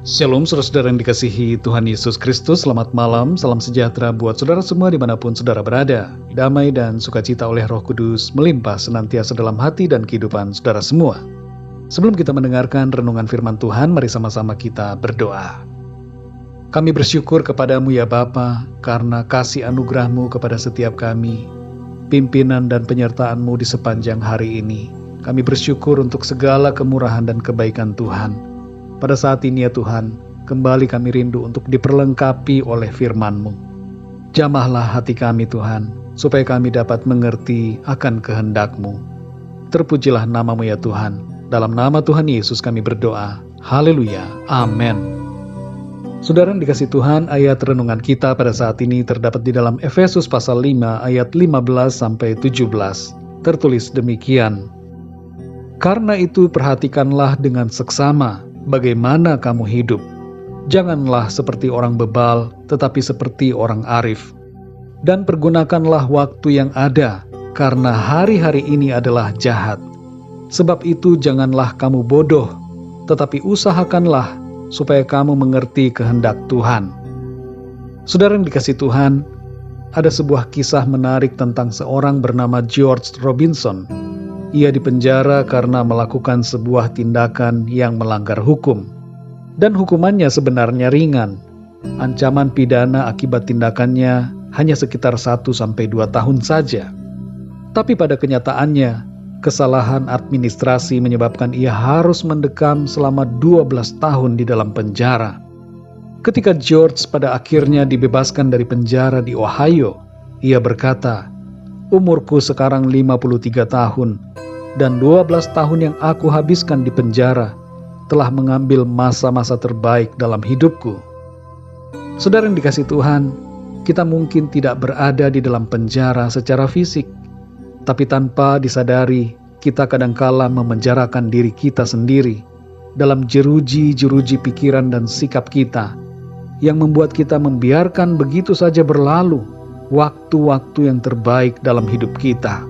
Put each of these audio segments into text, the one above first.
Shalom saudara-saudara yang dikasihi Tuhan Yesus Kristus, selamat malam, salam sejahtera buat saudara semua dimanapun saudara berada. Damai dan sukacita oleh Roh Kudus melimpah senantiasa dalam hati dan kehidupan saudara semua. Sebelum kita mendengarkan renungan firman Tuhan, mari sama-sama kita berdoa. Kami bersyukur kepadamu ya Bapa, karena kasih anugerah-Mu kepada setiap kami, pimpinan dan penyertaan-Mu di sepanjang hari ini. Kami bersyukur untuk segala kemurahan dan kebaikan Tuhan. Pada saat ini ya Tuhan, kembali kami rindu untuk diperlengkapi oleh firman-Mu. Jamahlah hati kami Tuhan, supaya kami dapat mengerti akan kehendak-Mu. Terpujilah nama-Mu ya Tuhan. Dalam nama Tuhan Yesus kami berdoa. Haleluya. Amin. Saudara yang dikasih Tuhan, ayat renungan kita pada saat ini terdapat di dalam Efesus pasal 5 ayat 15-17. Tertulis demikian. Karena itu perhatikanlah dengan seksama bagaimana kamu hidup. Janganlah seperti orang bebal, tetapi seperti orang arif. Dan pergunakanlah waktu yang ada, karena hari-hari ini adalah jahat. Sebab itu janganlah kamu bodoh, tetapi usahakanlah supaya kamu mengerti kehendak Tuhan. Saudara yang dikasih Tuhan, ada sebuah kisah menarik tentang seorang bernama George Robinson. Ia dipenjara karena melakukan sebuah tindakan yang melanggar hukum. Dan hukumannya sebenarnya ringan. Ancaman pidana akibat tindakannya hanya sekitar 1-2 tahun saja. Tapi pada kenyataannya, kesalahan administrasi menyebabkan ia harus mendekam selama 12 tahun di dalam penjara. Ketika George pada akhirnya dibebaskan dari penjara di Ohio, ia berkata, "Umurku sekarang 53 tahun, dan 12 tahun yang aku habiskan di penjara telah mengambil masa-masa terbaik dalam hidupku." Saudara yang dikasih Tuhan, kita mungkin tidak berada di dalam penjara secara fisik, tapi tanpa disadari, kita kadangkala memenjarakan diri kita sendiri dalam jeruji-jeruji pikiran dan sikap kita, yang membuat kita membiarkan begitu saja berlalu waktu-waktu yang terbaik dalam hidup kita.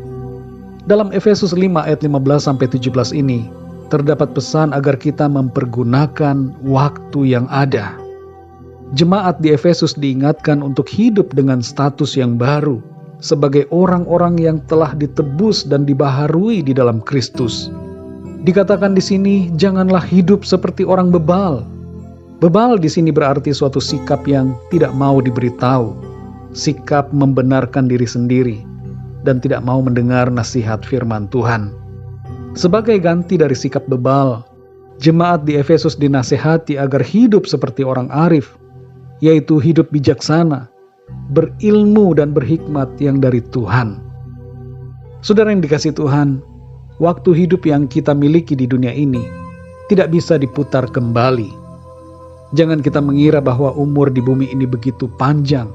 Dalam Efesus 5 ayat 15-17 ini, terdapat pesan agar kita mempergunakan waktu yang ada. Jemaat di Efesus diingatkan untuk hidup dengan status yang baru, sebagai orang-orang yang telah ditebus dan dibaharui di dalam Kristus. Dikatakan di sini, janganlah hidup seperti orang bebal. Bebal di sini berarti suatu sikap yang tidak mau diberitahu, sikap membenarkan diri sendiri, dan tidak mau mendengar nasihat firman Tuhan. Sebagai ganti dari sikap bebal, jemaat di Efesus dinasehati agar hidup seperti orang arif, yaitu hidup bijaksana, berilmu dan berhikmat yang dari Tuhan. Saudara yang dikasih Tuhan, waktu hidup yang kita miliki di dunia ini tidak bisa diputar kembali. Jangan kita mengira bahwa umur di bumi ini begitu panjang,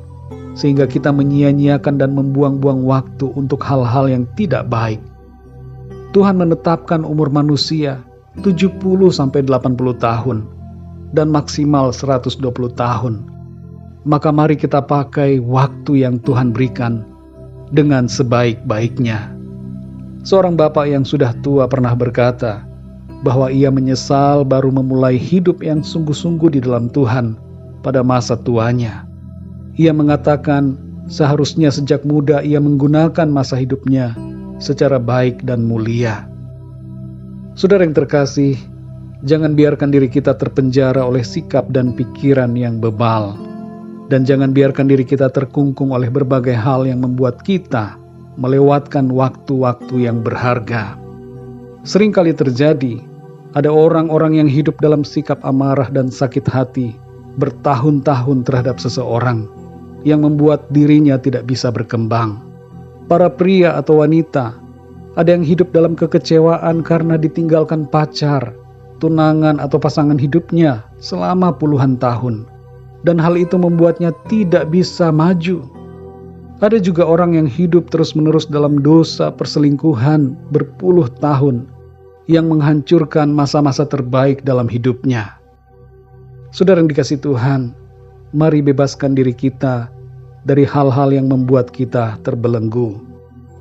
sehingga kita menyia-nyiakan dan membuang-buang waktu untuk hal-hal yang tidak baik. Tuhan menetapkan umur manusia 70-80 tahun dan maksimal 120 tahun. Maka mari kita pakai waktu yang Tuhan berikan dengan sebaik-baiknya. Seorang bapak yang sudah tua pernah berkata bahwa ia menyesal baru memulai hidup yang sungguh-sungguh di dalam Tuhan pada masa tuanya. Ia mengatakan seharusnya sejak muda ia menggunakan masa hidupnya secara baik dan mulia. Saudara yang terkasih, jangan biarkan diri kita terpenjara oleh sikap dan pikiran yang bebal. Dan jangan biarkan diri kita terkungkung oleh berbagai hal yang membuat kita melewatkan waktu-waktu yang berharga. Seringkali terjadi, ada orang-orang yang hidup dalam sikap amarah dan sakit hati bertahun-tahun terhadap seseorang, yang membuat dirinya tidak bisa berkembang. Para pria atau wanita, ada yang hidup dalam kekecewaan karena ditinggalkan pacar, tunangan atau pasangan hidupnya selama puluhan tahun, dan hal itu membuatnya tidak bisa maju. Ada juga orang yang hidup terus-menerus dalam dosa perselingkuhan berpuluh tahun, yang menghancurkan masa-masa terbaik dalam hidupnya. Saudara yang dikasih Tuhan, mari bebaskan diri kita dari hal-hal yang membuat kita terbelenggu,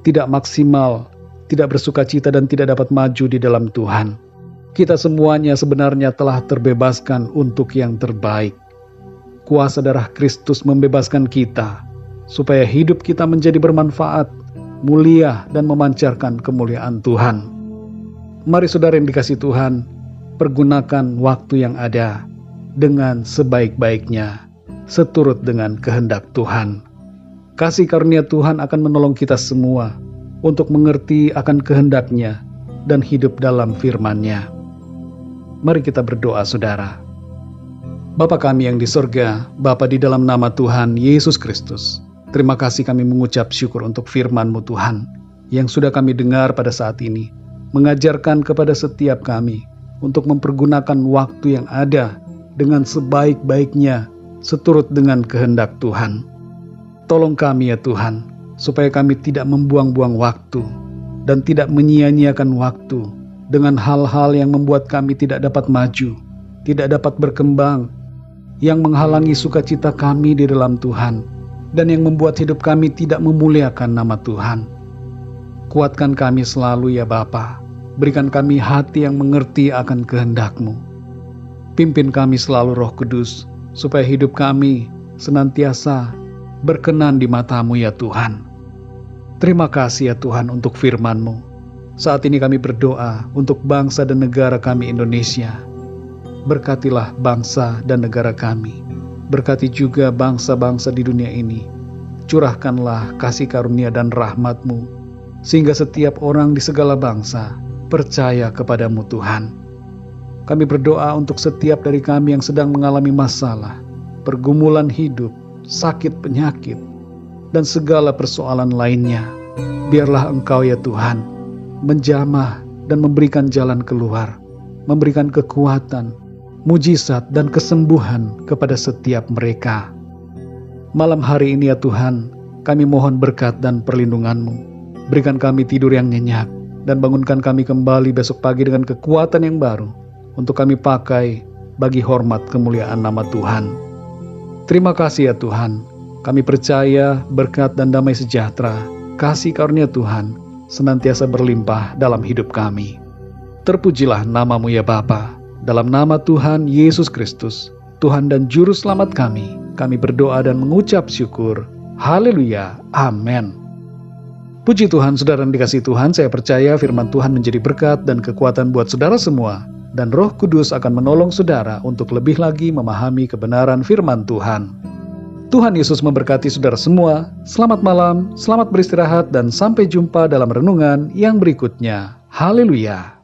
tidak maksimal, tidak bersukacita dan tidak dapat maju di dalam Tuhan. Kita semuanya sebenarnya telah terbebaskan untuk yang terbaik. Kuasa darah Kristus membebaskan kita, supaya hidup kita menjadi bermanfaat, mulia, dan memancarkan kemuliaan Tuhan. Mari saudara yang dikasihi Tuhan, pergunakan waktu yang ada dengan sebaik-baiknya, seturut dengan kehendak Tuhan. Kasih karunia Tuhan akan menolong kita semua untuk mengerti akan kehendak-Nya dan hidup dalam firman-Nya. Mari kita berdoa, saudara. Bapa kami yang di sorga, Bapa di dalam nama Tuhan Yesus Kristus, terima kasih kami mengucap syukur untuk firman-Mu Tuhan, yang sudah kami dengar pada saat ini, mengajarkan kepada setiap kami untuk mempergunakan waktu yang ada dengan sebaik-baiknya, seturut dengan kehendak Tuhan. Tolong kami ya Tuhan, supaya kami tidak membuang-buang waktu, dan tidak menyia-nyiakan waktu, dengan hal-hal yang membuat kami tidak dapat maju, tidak dapat berkembang, yang menghalangi sukacita kami di dalam Tuhan, dan yang membuat hidup kami tidak memuliakan nama Tuhan. Kuatkan kami selalu ya Bapa, berikan kami hati yang mengerti akan kehendak-Mu. Pimpin kami selalu Roh Kudus, supaya hidup kami senantiasa berkenan di mata-Mu ya Tuhan. Terima kasih ya Tuhan untuk firman-Mu. Saat ini kami berdoa untuk bangsa dan negara kami Indonesia. Berkatilah bangsa dan negara kami. Berkati juga bangsa-bangsa di dunia ini. Curahkanlah kasih karunia dan rahmat-Mu, sehingga setiap orang di segala bangsa percaya kepadamu Tuhan. Kami berdoa untuk setiap dari kami yang sedang mengalami masalah, pergumulan hidup, sakit penyakit, dan segala persoalan lainnya. Biarlah Engkau ya Tuhan menjamah dan memberikan jalan keluar, memberikan kekuatan, mujizat dan kesembuhan kepada setiap mereka. Malam hari ini ya Tuhan, kami mohon berkat dan perlindungan-Mu. Berikan kami tidur yang nyenyak, dan bangunkan kami kembali besok pagi dengan kekuatan yang baru, untuk kami pakai bagi hormat kemuliaan nama Tuhan. Terima kasih ya Tuhan, kami percaya berkat dan damai sejahtera, kasih karunia Tuhan senantiasa berlimpah dalam hidup kami. Terpujilah nama-Mu ya Bapa, dalam nama Tuhan Yesus Kristus, Tuhan dan Juru Selamat kami berdoa dan mengucap syukur. Haleluya, amin. Puji Tuhan, saudara yang dikasihi Tuhan, saya percaya firman Tuhan menjadi berkat dan kekuatan buat saudara semua, dan Roh Kudus akan menolong saudara untuk lebih lagi memahami kebenaran firman Tuhan. Tuhan Yesus memberkati saudara semua. Selamat malam, selamat beristirahat, dan sampai jumpa dalam renungan yang berikutnya. Haleluya.